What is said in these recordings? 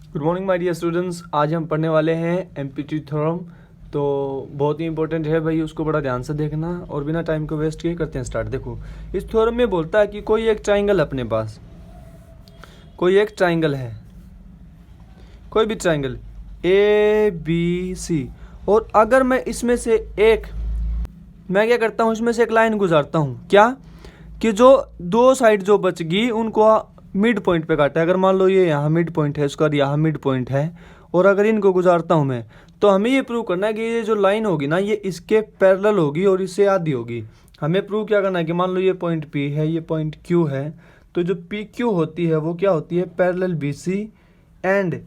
Good morning my dear students. आज हम पढ़ने वाले हैं एम्पलीट्यूड थ्योरम। तो बहुत ही इंपॉर्टेंट है भाई, उसको बड़ा ध्यान से देखना और बिना टाइम को वेस्ट किए करते हैं स्टार्ट। देखो, इस थ्योरम में बोलता है कि कोई एक ट्राइंगल अपने पास, कोई एक ट्राइंगल है, कोई भी ट्राइंगल ए बी सी, और अगर मैं इसमें से एक, मैं क्या करता हूँ, इसमें से एक लाइन गुजारता हूँ, क्या कि जो दो साइड जो बच गई उनको मिड पॉइंट पे काटा है। अगर मान लो ये यहाँ मिड पॉइंट है, इसका यहाँ मिड पॉइंट है, और अगर इनको गुजारता हूँ मैं, तो हमें ये प्रूव करना है कि ये जो लाइन होगी ना, ये इसके पैरेलल होगी और इससे आधी होगी। हमें प्रूव क्या करना है कि मान लो ये पॉइंट पी है, ये पॉइंट क्यू है, तो जो पी क्यू होती है वो क्या होती है, parallel B C, and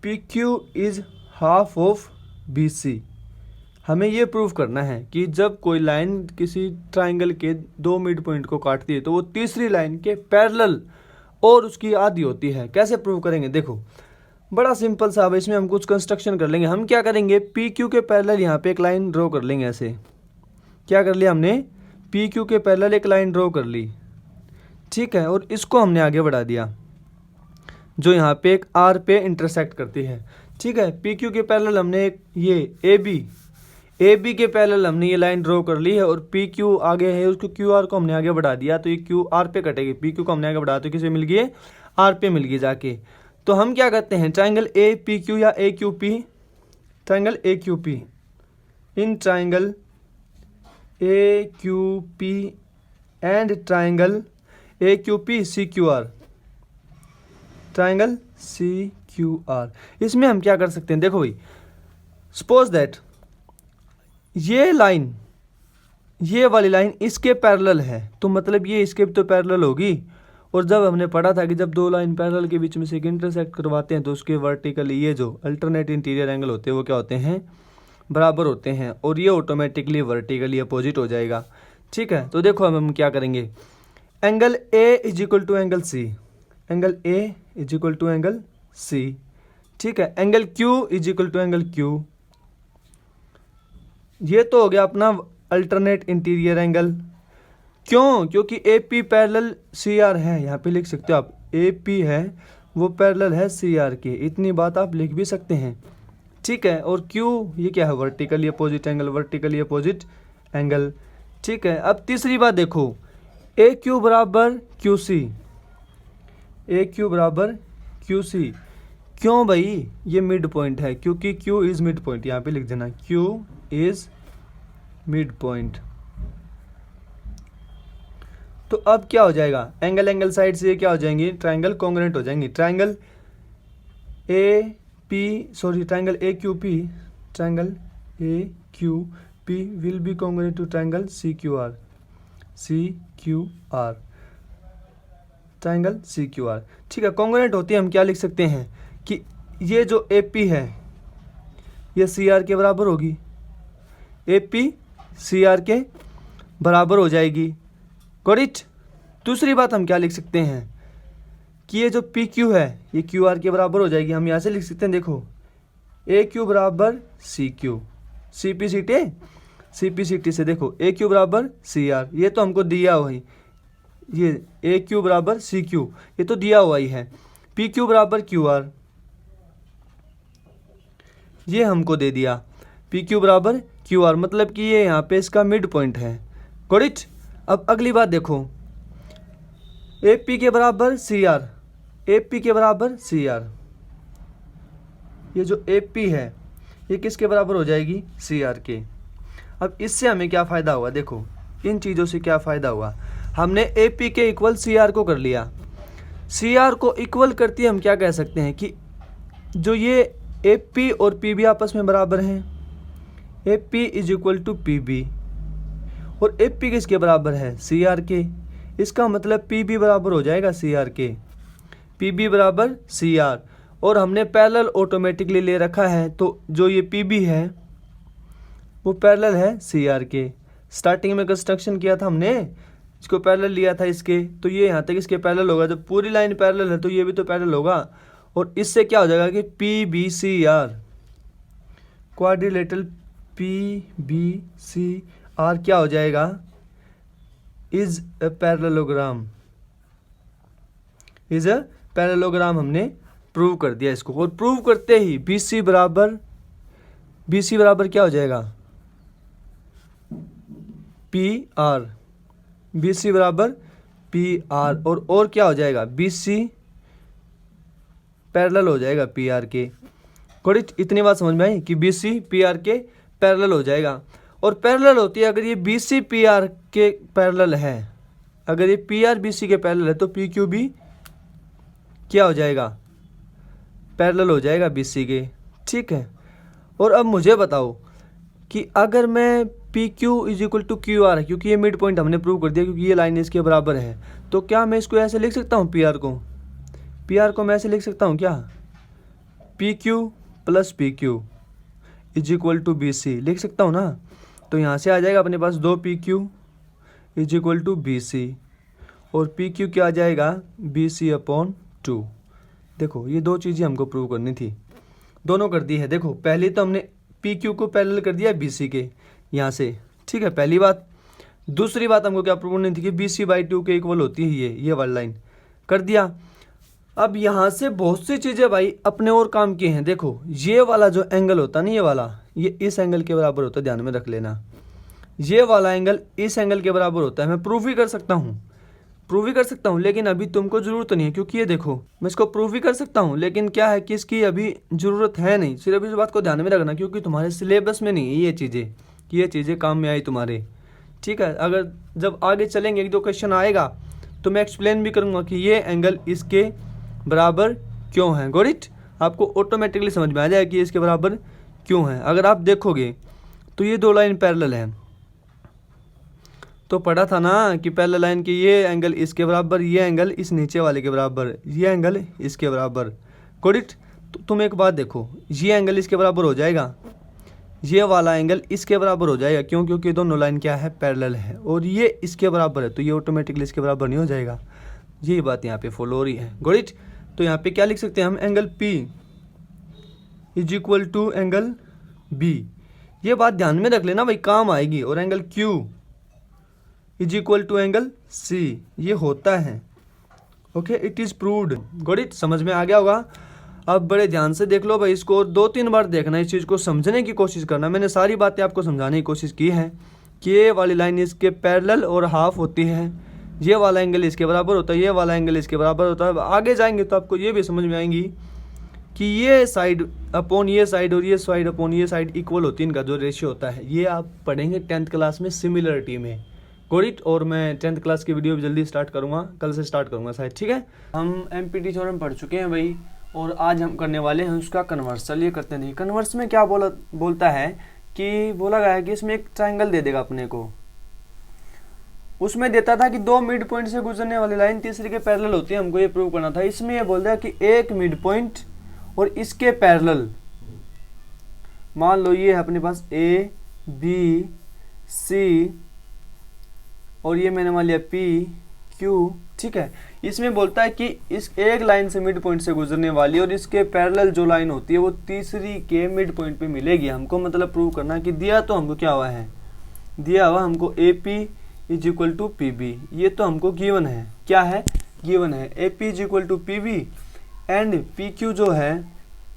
P Q is half of B C. हमें ये प्रूव करना है कि जब कोई लाइन किसी ट्राइंगल के दो मिड पॉइंट को काटती है तो वो तीसरी लाइन के पैरेलल और उसकी आधी होती है। कैसे प्रूव करेंगे, देखो बड़ा सिंपल सा है। इसमें हम कुछ कंस्ट्रक्शन कर लेंगे। हम क्या करेंगे, पी क्यू के पैरेलल यहाँ पे एक लाइन ड्रॉ कर लेंगे। ऐसे क्या कर लिया हमने, पी क्यू के पैरेलल एक लाइन ड्रॉ कर ली, ठीक है, और इसको हमने आगे बढ़ा दिया जो यहाँ पे एक आर पे इंटरसेक्ट करती है, ठीक है। पी क्यू के पैरेलल हमने एक ये ए बी के पैरेलल हमने ये लाइन ड्रॉ कर ली है, और पी क्यू आगे है, उसको क्यू आर को हमने आगे बढ़ा दिया, तो ये क्यू आर पे कटेगी। पी क्यू को हमने आगे बढ़ाया तो किसे मिल गई, आर पे मिल गई जाके। तो हम क्या करते हैं, ट्राइंगल ए पी क्यू या A Q P, triangle A Q P, in triangle A Q P and triangle A Q P C Q R, triangle C Q R, इसमें हम क्या कर सकते हैं, देखो भाई, सपोज दैट ये लाइन, ये वाली लाइन इसके पैरेलल है, तो मतलब ये इसके भी तो पैरेलल होगी। और जब हमने पढ़ा था कि जब दो लाइन पैरेलल के बीच में से एक इंटरसेक्ट करवाते हैं तो उसके वर्टिकली ये जो अल्टरनेट इंटीरियर एंगल होते हैं वो क्या होते हैं, बराबर होते हैं, और ये ऑटोमेटिकली वर्टिकली अपोजिट हो जाएगा, ठीक है। तो देखो हम क्या करेंगे, angle A is equal to angle C, angle A is equal to angle C, ठीक है। Angle Q is equal to angle Q, ये तो हो गया अपना अल्टरनेट इंटीरियर एंगल। क्यों, क्योंकि A P parallel C R है, यहाँ पे लिख सकते हो आप, ए पी है वो पैरेलल है सी आर के, इतनी बात आप लिख भी सकते हैं, ठीक है। और क्यू ये क्या है, vertically opposite angle, vertically opposite angle, ठीक है। अब तीसरी बात देखो, ए क्यू बराबर क्यू सी, ए क्यू बराबर क्यू सी, क्यों भाई, ये मिड पॉइंट है, क्योंकि क्यू इज मिड पॉइंट, यहाँ पे लिख देना क्यू इज मिड पॉइंट। तो अब क्या हो जाएगा, एंगल एंगल साइड से ये क्या हो जाएंगे, ट्राइंगल कॉन्ग्रुएंट हो जाएंगे। Triangle A P, sorry triangle A Q P, triangle A Q P will be congruent to triangle C Q R, C Q R, triangle C Q R, ठीक है। Congruent होती है, हम क्या लिख सकते हैं कि ये जो ए पी है ये सी आर के बराबर होगी, ए पी सी आर के बराबर हो जाएगी, गॉट इट। दूसरी बात हम क्या लिख सकते हैं कि ये जो पी क्यू है ये क्यू आर के बराबर हो जाएगी। हम यहाँ से लिख सकते हैं, देखो ए क्यू बराबर C Q, C P C T, C P C T से देखो ए क्यू बराबर सी आर, ये तो हमको दिया हुआ ही, ये ए क्यू बराबर सी क्यू ये तो दिया हुआ ही है। पी क्यू बराबर क्यू आर ये हमको दे दिया, पी क्यू बराबर क्यू आर, मतलब कि ये यहाँ पे इसका मिड पॉइंट है, गॉट इट। अब अगली बात देखो, ए पी के बराबर सी आर, ए पी के बराबर सी आर, ये जो ए पी है ये किसके बराबर हो जाएगी, सी आर के। अब इससे हमें क्या फ़ायदा हुआ, देखो इन चीज़ों से क्या फ़ायदा हुआ, हमने ए पी के इक्वल सी आर को कर लिया। सी आर को इक्वल करती हम क्या कह सकते हैं कि जो ये ए पी और पी बी आपस में बराबर हैं, A P is equal to P B, और ए पी किसके बराबर है, सी आर के। इसका मतलब पी बी बराबर हो जाएगा सी आर के, पी बी बराबर सी आर, और हमने पैरेलल ऑटोमेटिकली ले रखा है, तो जो ये पी बी है वो पैरेलल है सी आर के। स्टार्टिंग में कंस्ट्रक्शन किया था हमने, इसको पैरेलल लिया था इसके, तो ये यहाँ तक इसके पैरेलल होगा, जब पूरी लाइन पैरेलल है तो ये भी तो पैरेलल होगा, और इससे क्या हो जाएगा कि P B C R, quadrilateral P B C R क्या हो जाएगा, is a parallelogram, is a parallelogram हमने प्रूव कर दिया इसको, और प्रूव करते ही BC बराबर क्या हो जाएगा, PR, BC बराबर PR, और क्या हो जाएगा, BC पैरेलल हो जाएगा PR के। थोड़ी इतनी बात समझ में आई कि BC PR के पैरेलल हो जाएगा। और पैरेलल होती है अगर ये BC PR के पैरेलल है, अगर ये PR BC के पैरेलल है तो PQ भी क्या हो जाएगा, पैरेलल हो जाएगा BC के, ठीक है। और अब मुझे बताओ कि अगर मैं PQ is equal to QR है, क्योंकि ये मिड पॉइंट हमने प्रूव कर दिया क्योंकि ये लाइन इसके बराबर है, तो क्या मैं इसको ऐसे लिख सकता हूँ, PR को मैं ऐसे लिख सकता हूँ क्या, PQ plus PQ is equal to BC लिख सकता हूँ ना। तो यहाँ से आ जाएगा अपने पास 2PQ is equal to BC, और PQ क्या आ जाएगा, BC/2। देखो ये दो चीज़ें हमको प्रूव करनी थी, दोनों कर दी है। देखो पहले तो हमने PQ को पैरेलल कर दिया BC के यहाँ से, ठीक है, पहली बात। दूसरी बात हमको क्या प्रूव करनी थी कि BC/2 के इक्वल होती है ये वाली लाइन, कर दिया। अब यहाँ से बहुत सी चीज़ें भाई अपने और काम किए हैं। देखो ये वाला जो एंगल होता है ना, ये वाला, ये इस एंगल के बराबर होता है, ध्यान में रख लेना। ये वाला एंगल इस एंगल के बराबर होता है। मैं प्रूव भी कर सकता हूँ, लेकिन अभी तुमको ज़रूरत नहीं है, क्योंकि ये देखो मैं इसको प्रूव भी कर सकता हूँ, लेकिन क्या है कि इसकी अभी ज़रूरत है नहीं। सिर्फ इस बात को ध्यान में रखना, क्योंकि तुम्हारे सिलेबस में नहीं है ये चीज़ें काम में आई तुम्हारे, ठीक है। अगर जब आगे चलेंगे 1-2 क्वेश्चन आएगा तो मैं एक्सप्लेन भी करूँगा कि ये एंगल इसके बराबर क्यों है। गॉट इट, आपको ऑटोमेटिकली समझ में आ जाएगा कि इसके बराबर क्यों है। अगर आप देखोगे तो ये दो लाइन पैरेलल है, तो पढ़ा था ना कि पैरेलल लाइन की ये एंगल इसके बराबर, ये एंगल इस नीचे वाले के बराबर, ये एंगल इसके बराबर। गॉट इट, तो तुम एक बात देखो, ये एंगल इसके बराबर हो जाएगा, ये वाला एंगल इसके बराबर हो जाएगा, क्यों, क्योंकि दोनों लाइन क्या है, पैरेलल है, और ये इसके बराबर है, तो ये ऑटोमेटिकली इसके बराबर नहीं हो जाएगा। ये बात यहाँ पे फॉलो हो रही है। गॉट इट, तो यहाँ पे क्या लिख सकते हैं हम, angle P is equal to angle B। ये बात ध्यान में रख लेना भाई, काम आएगी। और angle Q is equal to angle C, ये होता है। Okay, it is proved. Got it, समझ में आ गया होगा। अब बड़े ध्यान से देख लो भाई इसको, और 2-3 बार देखना, इस चीज़ को समझने की कोशिश करना। मैंने सारी बातें आपको समझाने की कोशिश की है कि ये वाली लाइन इसके पैरेलल और हाफ होती है, ये वाला एंगल इसके बराबर होता है, ये वाला एंगल इसके बराबर होता है। आगे जाएंगे तो आपको ये भी समझ में आएंगी कि ये साइड अपॉन ये साइड और ये साइड अपॉन ये साइड इक्वल होती है, इनका जो रेशियो होता है। ये आप पढ़ेंगे 10th क्लास में सिमिलरिटी में। गॉट इट, और मैं 10th क्लास की वीडियो भी जल्दी स्टार्ट करूँगा, कल से स्टार्ट करूँगा शायद, ठीक है। हम MPT थ्योरम पढ़ चुके हैं भाई, और आज हम करने वाले हैं उसका कन्वर्स। चलिए करते हैं। कन्वर्स में क्या बोलता है कि बोला गया है कि इसमें एक ट्राइंगल दे देगा अपने को। उसमें देता था कि 2 मिड पॉइंट से गुजरने वाली लाइन तीसरी के पैरेलल होती है, हमको ये प्रूव करना था। इसमें ये बोल रहा है कि एक मिड पॉइंट और इसके पैरेलल, मान लो ये है अपने पास A B C, और ये मैंने मान लिया P Q, ठीक है। इसमें बोलता है कि इस एक लाइन से मिड पॉइंट से गुजरने वाली और इसके पैरेलल जो लाइन होती है वो तीसरी के मिड पॉइंट पे मिलेगी। हमको मतलब प्रूव करना है कि दिया तो हमको क्या हुआ है, दिया हुआ हमको AP is equal to PB, ये तो हमको गिवन है। क्या है, गिवन है। AP is equal to PB and PQ जो है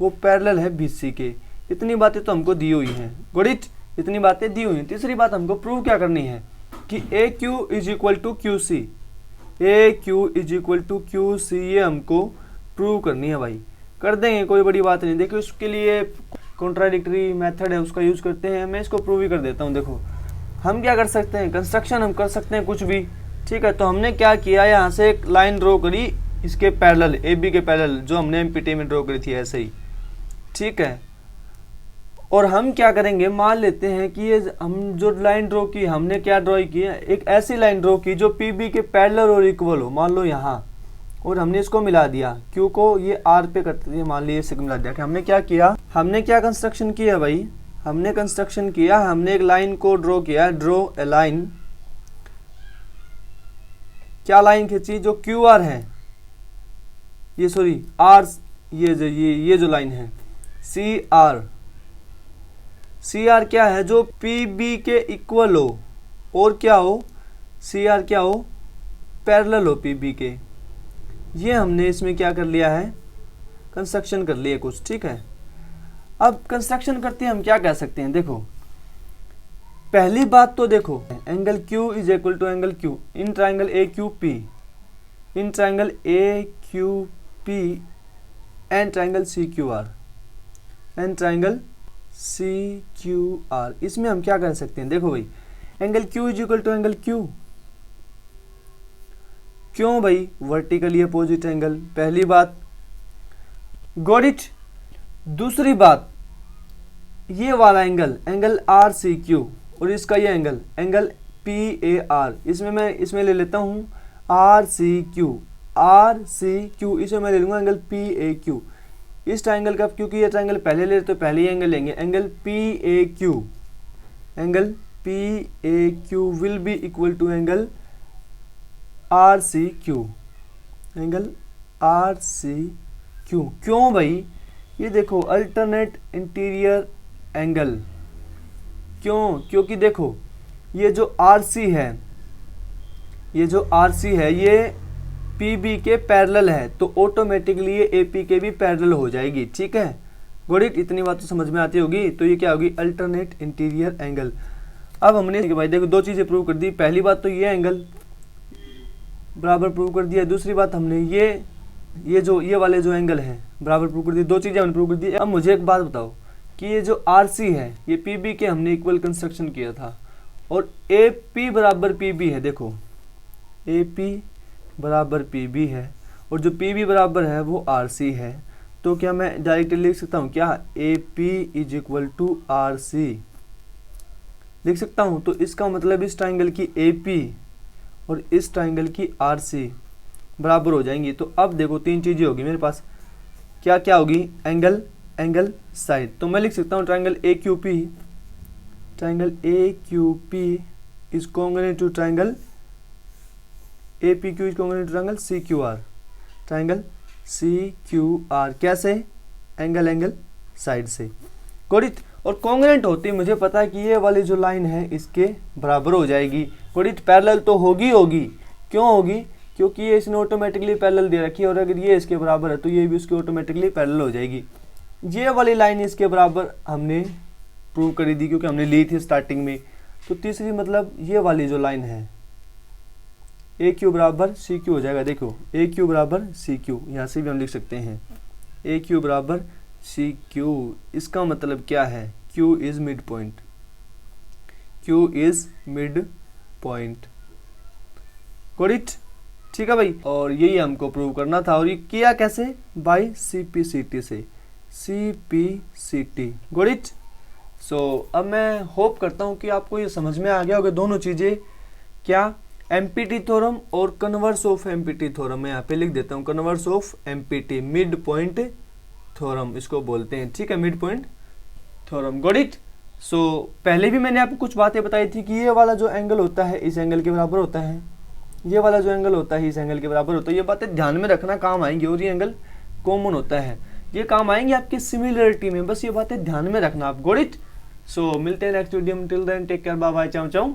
वो पैरेलल है BC के। इतनी बातें तो हमको दी हुई हैं। गॉट इट, इतनी बातें दी हुई हैं। तीसरी बात हमको प्रूव क्या करनी है कि AQ is equal to QC, AQ is equal to QC, ये हमको प्रूव करनी है भाई। कर देंगे, कोई बड़ी बात नहीं। देखो उसके लिए कॉन्ट्राडिक्टरी मेथड है, उसका यूज़ करते हैं। मैं इसको प्रूव ही कर देता हूँ। देखो हम क्या कर सकते हैं, कंस्ट्रक्शन हम कर सकते हैं कुछ भी, ठीक है। तो हमने क्या किया, यहाँ से एक लाइन ड्रॉ करी इसके पैरेलल, AB के पैरेलल, जो हमने MPT में ड्रॉ करी थी ऐसे ही, ठीक है। और हम क्या करेंगे, मान लेते हैं कि ये हम जो लाइन ड्रॉ की, हमने क्या ड्रॉ की है, एक ऐसी लाइन ड्रॉ की जो PB के पैरेलल और इक्वल हो, मान लो यहाँ, और हमने इसको मिला दिया, Q को ये R पे करते थे, मान लीजिए इससे मिला दिया। कि हमने क्या किया, हमने क्या कंस्ट्रक्शन किया भाई, हमने कंस्ट्रक्शन किया, हमने एक लाइन को ड्रॉ किया, ड्रॉ ए लाइन। क्या लाइन खींची, जो QR है, ये सॉरी R, ये जो लाइन है CR क्या है, जो PB के इक्वल हो, और क्या हो, CR क्या हो, पैरेलल हो PB के। ये हमने इसमें क्या कर लिया है, कंस्ट्रक्शन कर लिए कुछ, ठीक है। अब कंस्ट्रक्शन करते हैं हम क्या कह सकते हैं, देखो पहली बात तो देखो angle Q is equal to angle Q in triangle AQP, in triangle AQP and triangle CQR, and triangle CQR। इसमें हम क्या कर सकते हैं, देखो भाई angle Q is equal to angle Q, क्यों भाई, वर्टिकली अपोजिट एंगल, पहली बात, गॉट इट। दूसरी बात, ये वाला एंगल एंगल RCQ और इसका ये एंगल एंगल PAR, इसमें ले लेता हूँ RCQ, इसमें मैं ले लूँगा एंगल PAQ। इस ट्राइंगल का, क्योंकि ये ट्राइंगल पहले ले तो पहले ही एंगल लेंगे, angle PAQ will be equal to angle RCQ, angle RCQ। क्यों भाई, ये देखो अल्टरनेट इंटीरियर एंगल, क्यों, क्योंकि देखो ये जो RC है, ये PB के पैरेलल है, तो ऑटोमेटिकली ये AP के भी पैरेलल हो जाएगी, ठीक है। गॉट इट, इतनी बात तो समझ में आती होगी। तो ये क्या होगी, अल्टरनेट इंटीरियर एंगल। अब हमने भाई देखो दो चीज़ें प्रूव कर दी, पहली बात तो ये एंगल बराबर प्रूव कर दिया, दूसरी बात हमने ये वाले जो एंगल हैं बराबर प्रूव कर दिए, दो चीज़ें हमने प्रूव कर दी। अब मुझे एक बात बताओ कि ये जो RC है ये PB के हमने इक्वल कंस्ट्रक्शन किया था, और AP बराबर PB है, देखो AP बराबर PB है और जो PB बराबर है वो RC है, तो क्या मैं डायरेक्टली लिख सकता हूँ क्या, AP is equal to RC लिख सकता हूँ। तो इसका मतलब इस ट्राइंगल की AP और इस ट्राइंगल की RC बराबर हो जाएंगी। तो अब देखो तीन चीज़ें होगी मेरे पास, क्या क्या होगी, एंगल साइड। तो मैं लिख सकता हूँ triangle AQP is congruent to triangle APQ is congruent to triangle CQR, triangle CQR कैसे, एंगल साइड से, गॉट इट। और कॉन्ग्रुएंट होती है, मुझे पता है कि ये वाली जो लाइन है इसके बराबर हो जाएगी, गॉट इट। पैरेलल तो होगी, क्यों होगी, क्योंकि ये इसने ऑटोमेटिकली पैरेलल दे रखी है, और अगर ये इसके बराबर है तो ये भी उसके ऑटोमेटिकली पैरेलल हो जाएगी। ये वाली लाइन इसके बराबर हमने प्रूव करी थी क्योंकि हमने ली थी स्टार्टिंग में। तो तीसरी मतलब ये वाली जो लाइन है AQ बराबर CQ हो जाएगा, देखो AQ बराबर CQ, यहाँ से भी हम लिख सकते हैं AQ बराबर CQ। इसका मतलब क्या है, Q is mid point, got it, ठीक है भाई। और यही हमको प्रूव करना था, और ये किया कैसे, बाय CPCT से, CPCT, गॉट इट। सो अब मैं होप करता हूँ कि आपको ये समझ में आ गया होगा दोनों चीज़ें, क्या MPT थ्योरम और कन्वर्स ऑफ MPT थ्योरम। मैं यहाँ पे लिख देता हूँ converse of MPT, mid point theorem इसको बोलते हैं, ठीक है, mid point theorem, got it. So पहले भी मैंने आपको कुछ बातें बताई थी कि ये वाला जो एंगल होता है इस एंगल के बराबर होता है, ये वाला जो एंगल होता है इस एंगल के बराबर होता है। ये बातें ध्यान में रखना, काम आएंगी, और ये एंगल कॉमन होता है, ये काम आएंगे आपकी सिमिलरिटी में, बस ये बातें ध्यान में रखना आप, गॉट इट। सो मिलते हैं नेक्स्ट वीडियो में, till then take care, bye bye, ciao चाओ।